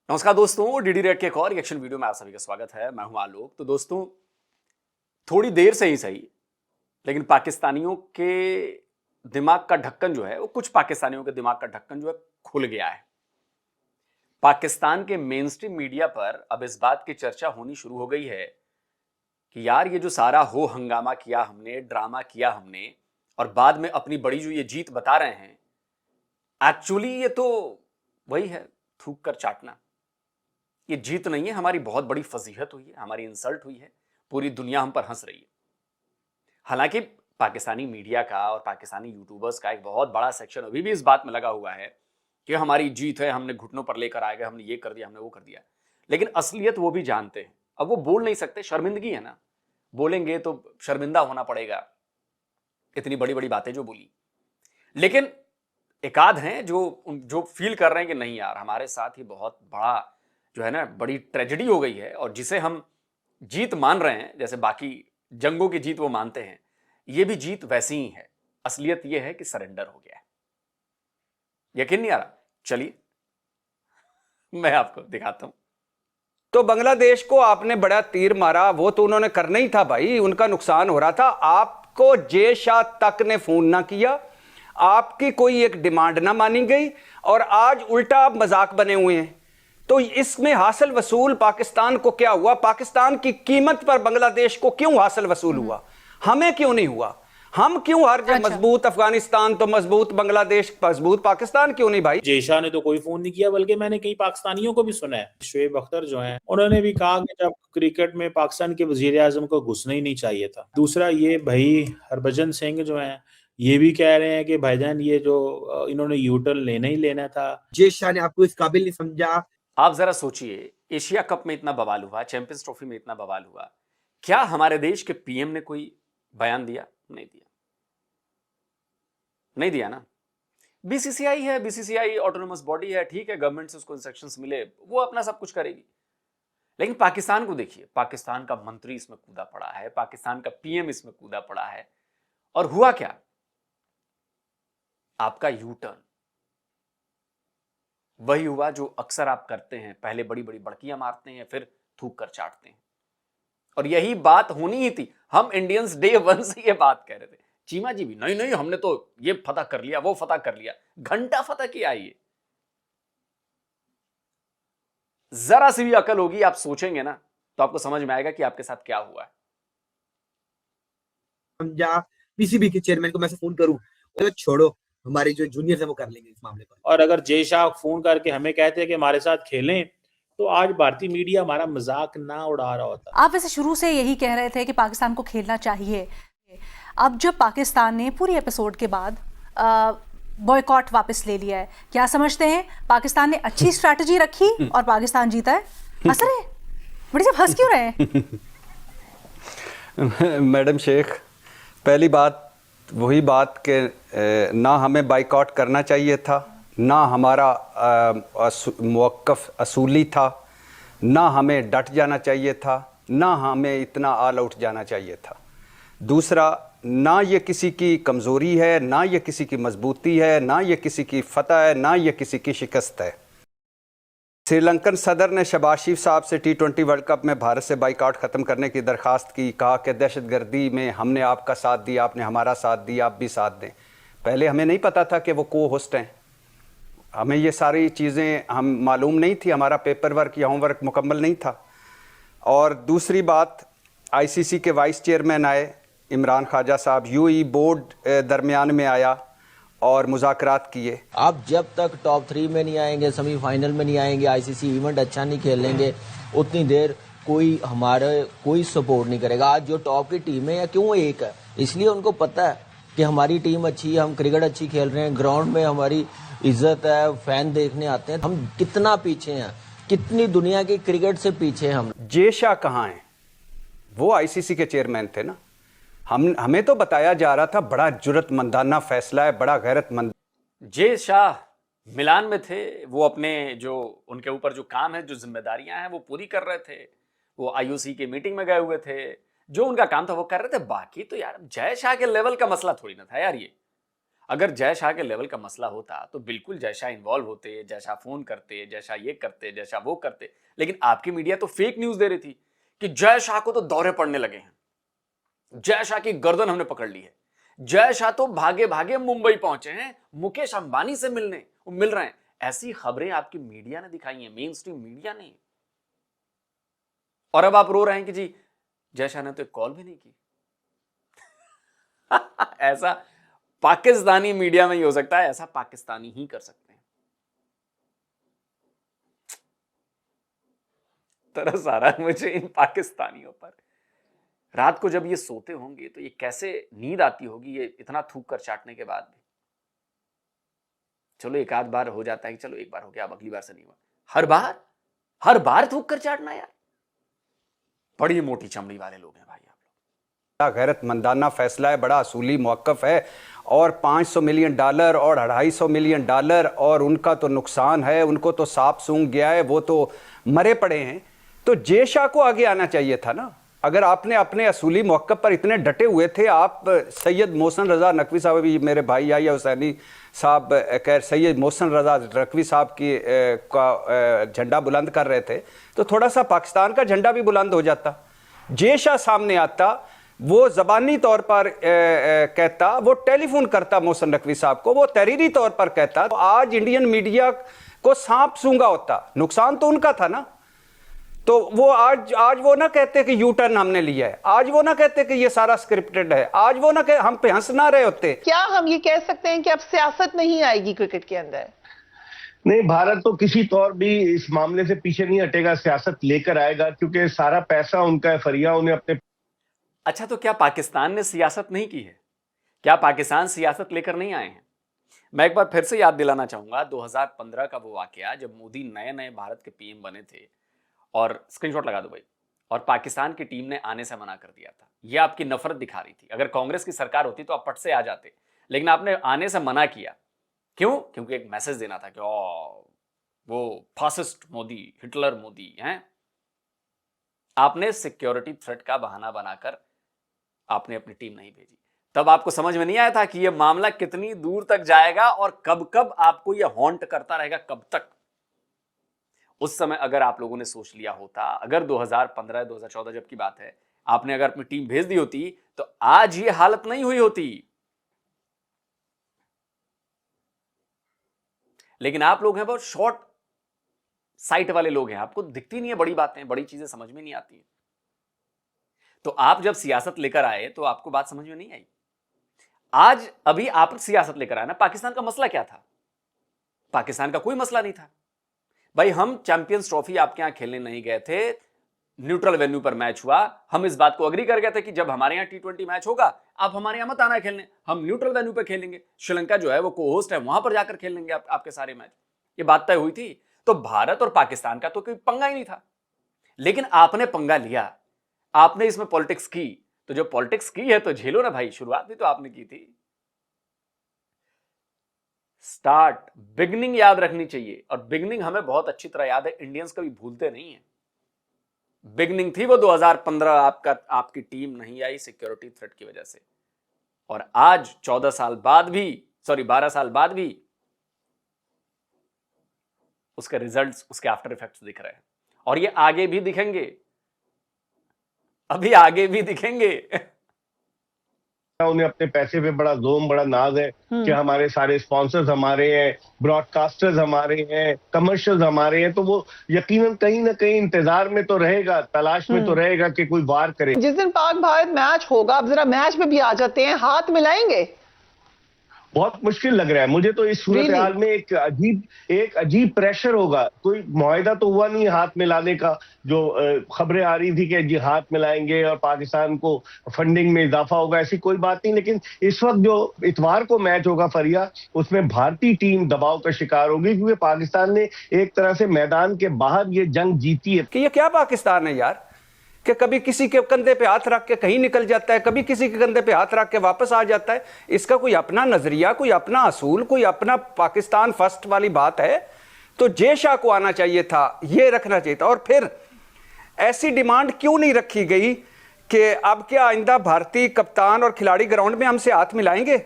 नमस्कार दोस्तों, DD red के एक और रिएक्शन वीडियो में आप सभी का स्वागत है। मैं हूं आलोक। तो दोस्तों, थोड़ी देर से ही सही, लेकिन पाकिस्तानियों के दिमाग का ढक्कन जो है, वो कुछ पाकिस्तानियों के दिमाग का ढक्कन जो है खुल गया है। पाकिस्तान के मेन स्ट्रीम मीडिया पर अब इस बात की चर्चा होनी शुरू हो गई है कि यार ये जो सारा हो हंगामा किया हमने, ड्रामा किया हमने, और बाद में अपनी बड़ी जो ये जीत बता रहे हैं, एक्चुअली ये तो वही है, थूक कर चाटना। ये जीत नहीं है, हमारी बहुत बड़ी फजीहत हुई है, हमारी इंसल्ट हुई है, पूरी दुनिया हम पर हंस रही है। हालांकि पाकिस्तानी मीडिया का और पाकिस्तानी यूट्यूबर्स का एक बहुत बड़ा सेक्शन अभी भी इस बात में लगा हुआ है कि हमारी जीत है, हमने घुटनों पर लेकर आ गए, हमने ये कर दिया, हमने वो कर दिया। लेकिन असलियत वो भी जानते हैं। अब वो बोल नहीं सकते, शर्मिंदगी है ना, बोलेंगे तो शर्मिंदा होना पड़ेगा, इतनी बड़ी बड़ी बातें जो बोली। लेकिन एकाध हैं जो फील कर रहे हैं कि नहीं यार, हमारे साथ ही बहुत बड़ा जो है ना, बड़ी ट्रेजेडी हो गई है, और जिसे हम जीत मान रहे हैं, जैसे बाकी जंगों की जीत वो मानते हैं, ये भी जीत वैसी ही है। असलियत ये है कि सरेंडर हो गया है। यकीन नहीं आ रहा? चलिए मैं आपको दिखाता हूं। तो बांग्लादेश को आपने बड़ा तीर मारा, वो तो उन्होंने करना ही था भाई, उनका नुकसान हो रहा था। आपको जे शाह तक ने फोन ना किया, आपकी कोई एक डिमांड ना मानी गई, और आज उल्टा आप मजाक बने हुए हैं। तो इसमें हासिल वसूल पाकिस्तान को क्या हुआ? पाकिस्तान की कीमत पर बांग्लादेश को क्यों हासिल वसूल हुआ? हमें क्यों नहीं हुआ? हम क्यों हर जगह मजबूत अफगानिस्तान तो मजबूत बांग्लादेश, मजबूत पाकिस्तान क्यों नहीं भाई? जेशा ने तो कोई फोन नहीं किया, बल्कि मैंने कई पाकिस्तानियों को भी सुना है, शुएब अख्तर जो हैं, उन्होंने भी कहा कि जब क्रिकेट में पाकिस्तान के वजीर आजम को घुसना ही नहीं चाहिए था। दूसरा ये भाई हरभजन सिंह जो हैं, ये भी कह रहे हैं कि भाईजान ये जो इन्होंने यूटर्न लेना ही लेना था। जेशा ने आपको इस काबिल नहीं समझा। आप जरा सोचिए, एशिया कप में इतना बवाल हुआ, चैंपियंस ट्रॉफी में इतना बवाल हुआ, क्या हमारे देश के पीएम ने कोई बयान दिया? नहीं दिया, नहीं दिया ना। बीसीसीआई है, बीसीसीआई ऑटोनोमस बॉडी है, ठीक है, गवर्नमेंट से उसको इंस्ट्रक्शंस मिले, वो अपना सब कुछ करेगी। लेकिन पाकिस्तान को देखिए, पाकिस्तान का मंत्री इसमें कूदा पड़ा है, पाकिस्तान का पीएम इसमें कूदा पड़ा है, और हुआ क्या? आपका यू टर्न वही हुआ जो अक्सर आप करते हैं, पहले बड़ी बड़ी बड़कियां मारते हैं, फिर थूक कर चाटते हैं। और यही बात होनी ही थी। हम इंडियंस डे वन से ये बात कह रहे थे। चीमा जी भी नहीं नहीं, हमने तो ये फतह कर लिया, वो फतह कर लिया। घंटा फतह किया ये। जरा सी भी अकल होगी, आप सोचेंगे ना, तो आपको समझ में आएगा कि आपके साथ क्या हुआ है। समझा। पीसीबी के चेयरमैन को मैं फोन करूं, तो छोड़ो, हमारे जो जूनियर्स है वो कर लेंगे इस मामले पर। और अगर जेशा फोन करके हमें कहते हैं कि हमारे साथ खेलें, तो आज भारतीय मीडिया हमारा मजाक ना उड़ा रहा होता। आप वैसे शुरू से यही कह रहे थे कि पाकिस्तान को खेलना चाहिए। अब जब पाकिस्तान ने पूरी एपिसोड के बाद बॉयकॉट वापस ले लिया है, क्या समझते हैं? पाकिस्तान ने अच्छी स्ट्रैटेजी रखी और पाकिस्तान जीता है? हंस रहे हैं? बड़ी जब हंस क्यों रहे हैं? मैडम शेख, पहली बात वही बात कि ना हमें बाइकआउट करना चाहिए था, ना हमारा मौक़िफ़ असूली था, ना हमें डट जाना चाहिए था, ना हमें इतना ऑल आउट जाना चाहिए था। दूसरा, ना ये किसी की कमज़ोरी है, ना ये किसी की मजबूती है, ना ये किसी की फतह है, ना ये किसी की शिकस्त है। श्रीलंकन सदर ने शहबाज शरीफ साहब से T20 वर्ल्ड कप में भारत से बाइकआउट ख़त्म करने की दरख्वास्त की। कहा कि दहशतगर्दी में हमने आपका साथ दिया, आपने हमारा साथ दिया, आप भी साथ दें। पहले हमें नहीं पता था कि वो को होस्ट हैं, हमें ये सारी चीज़ें हम मालूम नहीं थी, हमारा पेपर वर्क या होमवर्क मुकम्मल नहीं था। और दूसरी बात, ICC के वाइस चेयरमैन आए इमरान ख्वाजा साहब, UAE बोर्ड दरमियान में आया और मुज़ाकरात किए। आप जब तक टॉप 3 में नहीं आएंगे, सेमीफाइनल में नहीं आएंगे, ICC इवेंट अच्छा नहीं खेलेंगे, उतनी देर कोई सपोर्ट नहीं करेगा। आज जो टॉप की टीम है, या क्यों एक है, इसलिए उनको पता है कि हमारी टीम अच्छी है, हम क्रिकेट अच्छी खेल रहे हैं, ग्राउंड में हमारी इज्जत है, फैन देखने आते हैं। हम कितना पीछे हैं, कितनी दुनिया की क्रिकेट से पीछे हम। जे शाह कहाँ हैं? वो ICC के चेयरमैन थे ना। हमें तो बताया जा रहा था बड़ा जुर्रतमंदाना फैसला है, बड़ा गैरतमंद। जे शाह मिलान में थे, वो अपने जो उनके ऊपर जो काम है, जो जिम्मेदारियां हैं, वो पूरी कर रहे थे। वो IOC की मीटिंग में गए हुए थे, जो उनका काम था वो कर रहे थे। बाकी तो यार जय शाह के लेवल का मसला थोड़ी ना था यार ये। अगर जय शाह के लेवल का मसला होता तो बिल्कुल जय शाह इन्वॉल्व होते, जय शाह फोन करते, जय शाह ये करते, जय शाह वो करते। लेकिन आपकी मीडिया तो फेक न्यूज दे रही थी कि जय शाह को तो दौरे पड़ने लगे हैं, जय शाह की गर्दन हमने पकड़ ली है, जय शाह तो भागे भागे मुंबई पहुंचे हैं, मुकेश अंबानी से मिल रहे हैं। ऐसी खबरें आपकी मीडिया ने दिखाई हैं, मेन स्ट्रीम मीडिया ने। और अब आप रो रहे हैं कि जी जय शाह ने तो एक कॉल भी नहीं की। ऐसा पाकिस्तानी मीडिया में ही हो सकता है, ऐसा पाकिस्तानी ही कर सकते हैं। तरस आ रहा है मुझे इन पाकिस्तानियों पर। रात को जब ये सोते होंगे तो ये कैसे नींद आती होगी, ये इतना थूक कर चाटने के बाद भी। चलो एक आध बार हो जाता है कि चलो एक बार हो गया, अब अगली बार से नहीं हुआ। हर बार थूक कर चाटना यार, बड़ी मोटी चमड़ी वाले लोग हैं भाई आप लोग। गैरतमंदाना फैसला है, बड़ा असूली मौक़िफ़ है। और $500 मिलियन और $250 मिलियन और उनका तो नुकसान है, उनको तो सांप सूंघ गया है, वो तो मरे पड़े हैं। तो जय शाह को आगे आना चाहिए था ना। अगर आपने अपने असूली मौक़िफ़ पर इतने डटे हुए थे, आप सैयद मोहसिन रज़ा नकवी साहब भी, मेरे भाई याहिया हुसैनी साहब खैर सैयद मोहसिन रज़ा नकवी साहब की का झंडा बुलंद कर रहे थे, तो थोड़ा सा पाकिस्तान का झंडा भी बुलंद हो जाता। जय शाह सामने आता, वो ज़बानी तौर पर कहता, वो टेलीफोन करता मोहसिन नकवी साहब को, वो तहरीरी तौर पर कहता, तो आज इंडियन मीडिया को सांप सूंघा होता। नुकसान तो उनका था ना। तो वो आज वो ना कहते कि यू टर्न हमने लिया है, आज वो ना कहते कि ये सारा स्क्रिप्टेड है, आज वो ना कह, हम पे हंस ना रहे होते। क्या हम ये कह सकते हैं कि अब सियासत नहीं आएगी क्रिकेट के अंदर? नहीं, भारत तो किसी तौर भी इस मामले से पीछे नहीं हटेगा, सियासत लेकर आएगा, क्योंकि सारा पैसा उनका है। फरिया उन्हें अपने। अच्छा, तो क्या पाकिस्तान ने सियासत नहीं की है? क्या पाकिस्तान सियासत लेकर नहीं आए हैं? मैं एक बार फिर से याद दिलाना चाहूंगा 2015 का वो वाकया, जब मोदी नए भारत के पीएम बने थे, और स्क्रीनशॉट लगा दो भाई, और पाकिस्तान की टीम ने आने से मना कर दिया था। यह आपकी नफरत दिखा रही थी। अगर कांग्रेस की सरकार होती तो आप पट से आ जाते, लेकिन आपने आने से मना किया। क्यों? क्योंकि एक मैसेज देना था कि वो फासिस्ट मोदी, हिटलर मोदी हैं। आपने सिक्योरिटी थ्रेट का बहाना बनाकर आपने अपनी टीम नहीं भेजी। तब आपको समझ में नहीं आया था कि यह मामला कितनी दूर तक जाएगा और कब कब आपको यह हॉन्ट करता रहेगा, कब तक। उस समय अगर आप लोगों ने सोच लिया होता, अगर 2015-2014 जब की बात है, आपने अगर अपनी टीम भेज दी होती, तो आज ये हालत नहीं हुई होती। लेकिन आप लोग हैं बहुत शॉर्ट साइट वाले लोग हैं, आपको दिखती नहीं है बड़ी बातें, बड़ी चीजें समझ में नहीं आती है। तो आप जब सियासत लेकर आए तो आपको बात समझ में नहीं आई। आज अभी आप सियासत लेकर आए ना। पाकिस्तान का मसला क्या था? पाकिस्तान का कोई मसला नहीं था भाई। हम चैंपियंस ट्रॉफी आपके यहां खेलने नहीं गए थे, न्यूट्रल वेन्यू पर मैच हुआ। हम इस बात को अग्री कर गए थे कि जब हमारे यहां T20 मैच होगा, आप हमारे यहां मत आना खेलने, हम न्यूट्रल वेन्यू पर खेलेंगे। श्रीलंका जो है वो को होस्ट है, वहां पर जाकर खेल लेंगे आपके सारे मैच। ये बात तय हुई थी। तो भारत और पाकिस्तान का तो कोई पंगा ही नहीं था। लेकिन आपने पंगा लिया, आपने इसमें पॉलिटिक्स की। तो जो पॉलिटिक्स की है तो झेलो ना भाई, शुरुआत भी तो आपने की थी। स्टार्ट, बिगनिंग याद रखनी चाहिए, और बिगनिंग हमें बहुत अच्छी तरह याद है, इंडियंस कभी भूलते नहीं है। बिगनिंग थी वो 2015, आपकी टीम नहीं आई सिक्योरिटी थ्रेट की वजह से। और आज 12 साल बाद भी, 12 साल बाद भी उसके रिजल्ट्स, उसके आफ्टर इफेक्ट्स दिख रहे हैं, और ये आगे भी दिखेंगे, अभी आगे भी दिखेंगे। उन्हें अपने पैसे पे बड़ा जोम, बड़ा नाज है कि हमारे सारे स्पॉन्सर्स हमारे हैं, ब्रॉडकास्टर्स हमारे हैं, कमर्शियल्स हमारे हैं। तो वो यकीनन कहीं ना कहीं इंतजार में तो रहेगा, तलाश में तो रहेगा कि कोई वार करे। जिस दिन पाक भारत मैच होगा, अब जरा मैच में भी आ जाते हैं, हाथ मिलाएंगे? बहुत मुश्किल लग रहा है मुझे तो। इस सूरत हाल में एक अजीब प्रेशर होगा। कोई मुआहिदा तो हुआ नहीं हाथ मिलाने का। जो खबरें आ रही थी कि जी हाथ मिलाएंगे और पाकिस्तान को फंडिंग में इजाफा होगा, ऐसी कोई बात नहीं। लेकिन इस वक्त जो इतवार को मैच होगा फरिया, उसमें भारतीय टीम दबाव का शिकार होगी, क्योंकि पाकिस्तान ने एक तरह से मैदान के बाहर ये जंग जीती है। कि ये क्या पाकिस्तान है यार, कि कभी किसी के कंधे पे हाथ रख के कहीं निकल जाता है, कभी किसी के कंधे पे हाथ रख के वापस आ जाता है। इसका कोई अपना नजरिया, कोई अपना असूल, कोई अपना पाकिस्तान फर्स्ट वाली बात है। तो जय शाह को आना चाहिए था, ये रखना चाहिए था। और फिर ऐसी डिमांड क्यों नहीं रखी गई कि अब क्या आइंदा भारतीय कप्तान और खिलाड़ी ग्राउंड में हमसे हाथ मिलाएंगे?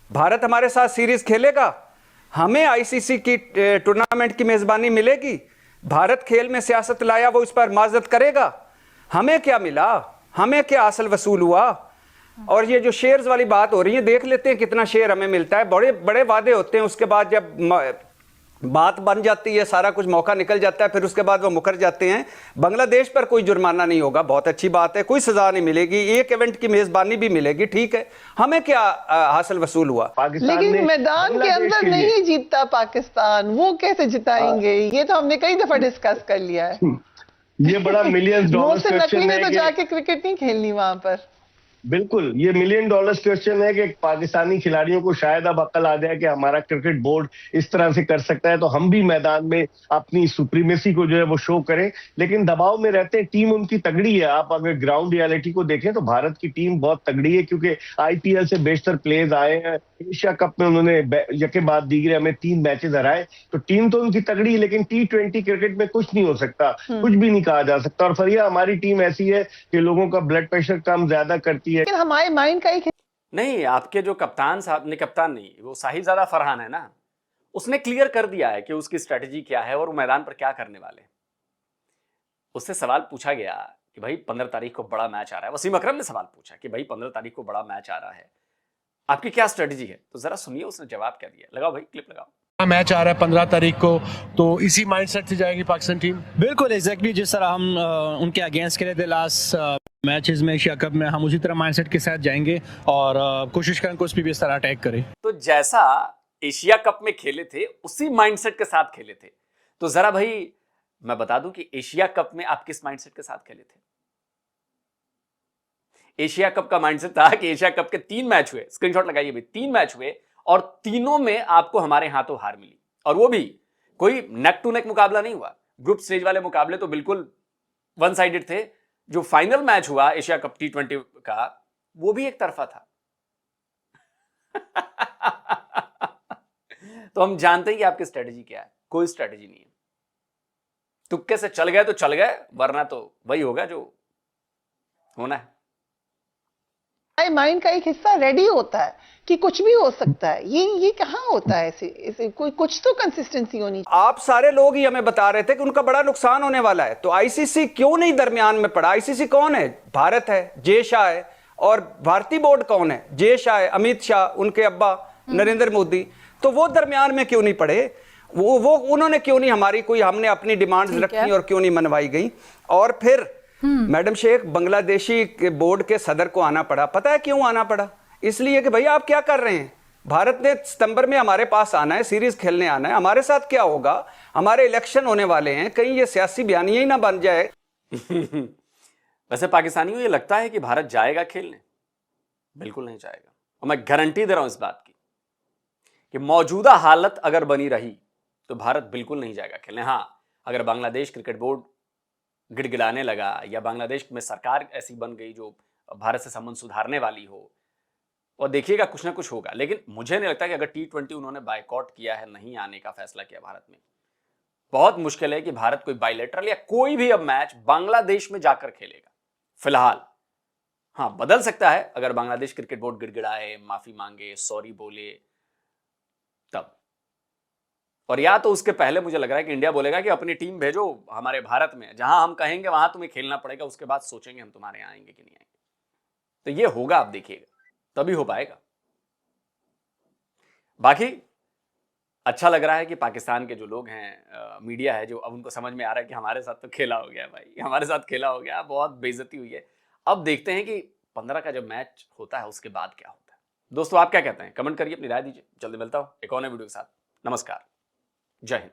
भारत हमारे साथ सीरीज खेलेगा, हमें आईसीसी की टूर्नामेंट की मेजबानी मिलेगी, भारत खेल में सियासत लाया वो इस पर माजरत करेगा, हमें क्या मिला, हमें क्या हासिल वसूल हुआ। और ये जो शेयर्स वाली बात हो रही है, देख लेते हैं कितना शेयर हमें मिलता है। बड़े बड़े वादे होते हैं, उसके बाद जब बात बन जाती है, सारा कुछ मौका निकल जाता है, फिर उसके बाद वो मुकर जाते हैं। बांग्लादेश पर कोई जुर्माना नहीं होगा, बहुत अच्छी बात है, कोई सजा नहीं मिलेगी, एक इवेंट की मेजबानी भी मिलेगी, ठीक है, हमें क्या हासिल वसूल हुआ। लेकिन मैदान के अंदर नहीं जीतता पाकिस्तान, वो कैसे जिताएंगे? ये तो हमने कई दफा डिस्कस कर लिया है। ये बड़ा $millions से नकली क्वेश्चन में है तो कि जाके क्रिकेट नहीं खेलनी वहां पर। बिल्कुल, ये $million क्वेश्चन है कि पाकिस्तानी खिलाड़ियों को शायद अब अकल आ जाए कि हमारा क्रिकेट बोर्ड इस तरह से कर सकता है, तो हम भी मैदान में अपनी सुप्रीमेसी को जो है वो शो करें। लेकिन दबाव में रहते हैं, टीम उनकी तगड़ी है। आप अगर ग्राउंड रियलिटी को देखें तो भारत की टीम बहुत तगड़ी है, क्योंकि आईपीएल से बेशतर प्लेयर्स आए हैं। एशिया कप में उन्होंने यके बाद दीगरे हमें 3 मैचेस हराए, तो टीम तो उनकी तगड़ी है। लेकिन T20 क्रिकेट में कुछ नहीं हो सकता, कुछ भी नहीं कहा जा सकता। और फरिया, हमारी टीम ऐसी है कि लोगों का ब्लड प्रेशर कम ज्यादा करती है। लेकिन हमारे माइंड का एक नहीं, आपके जो कप्तान साहब ने, कप्तान नहीं, वो साहिबजादा फरहान है ना, उसने क्लियर कर दिया है कि उसकी स्ट्रेटजी क्या है और वो मैदान पर क्या करने वाले हैं। उससे सवाल पूछा गया कि भाई 15 तारीख को बड़ा मैच आ रहा है, वसीम अकरम ने सवाल पूछा कि भाई 15 तारीख को बड़ा मैच आ रहा है, आपकी क्या स्ट्रेटजी है? तो जरा सुनिए उसने जवाब क्या दिया। लगाओ भाई, क्लिप लगाओ। मैच आ रहा है 15 तारीख को, तो इसी माइंडसेट से जाएगी पाकिस्तान टीम? बिल्कुल एग्जैक्टली जिस तरह हम उनके अगेंस्ट खेले थे लास्ट मैचेस में एशिया कप में, हम उसी तरह माइंडसेट के साथ जाएंगे और कोशिश करें कि उस पर भी इस तरह अटैक करें। तो जैसा एशिया कप में खेले थे उसी माइंडसेट के साथ खेले थे। तो जरा भाई मैं बता दूं कि एशिया कप में आप किस माइंडसेट के साथ खेले थे? एशिया कप का माइंडसेट था कि एशिया कप के 3 मैच हुए, स्क्रीनशॉट लगाइए भाई, 3 मैच हुए और तीनों में आपको हमारे हाथों हार मिली, और वो भी कोई नेक टू नेक मुकाबला नहीं हुआ। ग्रुप स्टेज वाले मुकाबले तो बिल्कुल वन साइडेड थे। जो फाइनल मैच हुआ एशिया कप T20 का, वो भी एक तरफा था। तो हम जानते हैं कि आपकी स्ट्रेटजी क्या है। कोई स्ट्रेटजी नहीं है, तुक्के से चल गए तो चल गए, वरना तो वही होगा जो होना है। माइंड का एक हिस्सा रेडी होता है कि कुछ भी हो सकता है। ये कहाँ होता है? ऐसे कोई कुछ तो कंसिस्टेंसी होनी चाहिए। आप सारे लोग ही हमें बता रहे थे कि उनका बड़ा नुकसान होने वाला है, तो आईसीसी क्यों नहीं दरमियान में पड़ा? आईसीसी कौन है? भारत है, जय शाह है। और भारतीय बोर्ड कौन है? जय शाह है, अमित शाह, उनके अब्बा नरेंद्र मोदी। तो वो दरमियान में क्यों नहीं पड़े? वो उन्होंने क्यों नहीं हमारी कोई, हमने अपनी डिमांड्स रखी और क्यों नहीं मनवाई गई? और फिर मैडम शेख, बांग्लादेशी के बोर्ड के सदर को आना पड़ा। पता है क्यों आना पड़ा? इसलिए कि भाई आप क्या कर रहे हैं? भारत ने सितंबर में हमारे पास आना है, सीरीज खेलने आना है, हमारे साथ क्या होगा? हमारे इलेक्शन होने वाले हैं, कहीं ये सियासी बयानिया ही ना बन जाए। वैसे पाकिस्तानियों ये लगता है कि भारत जाएगा खेलने? बिल्कुल नहीं जाएगा। और मैं गारंटी दे रहा हूं इस बात की कि मौजूदा हालत अगर बनी रही तो भारत बिल्कुल नहीं जाएगा खेलने। हां, अगर बांग्लादेश क्रिकेट बोर्ड गिड़गिड़ाने लगा या बांग्लादेश में सरकार ऐसी बन गई जो भारत से संबंध सुधारने वाली हो, और देखिएगा कुछ ना कुछ होगा। लेकिन मुझे नहीं लगता कि अगर T20 उन्होंने बायकॉट किया है, नहीं आने का फैसला किया भारत में, बहुत मुश्किल है कि भारत कोई बायलैटरल या कोई भी अब मैच बांग्लादेश में जाकर खेलेगा फिलहाल। हां, बदल सकता है अगर बांग्लादेश क्रिकेट बोर्ड गिड़गिड़ाए, माफी मांगे, सॉरी बोले तब। और या तो उसके पहले मुझे लग रहा है कि इंडिया बोलेगा कि अपनी टीम भेजो हमारे भारत में, जहां हम कहेंगे वहां तुम्हें खेलना पड़ेगा, उसके बाद सोचेंगे हम तुम्हारे यहां आएंगे कि नहीं आएंगे। तो ये होगा, आप देखिएगा, तभी हो पाएगा। बाकी अच्छा लग रहा है कि पाकिस्तान के जो लोग हैं, मीडिया है, जो अब उनको समझ में आ रहा है कि हमारे साथ तो खेला हो गया भाई, हमारे साथ खेला हो गया, बहुत बेइज्जती हुई है। अब देखते हैं कि 15 का जब मैच होता है उसके बाद क्या होता है। दोस्तों आप क्या कहते हैं? कमेंट करिए, अपनी राय दीजिए। जल्दी मिलता हूं एक और नए वीडियो के साथ। नमस्कार, जय हिंद।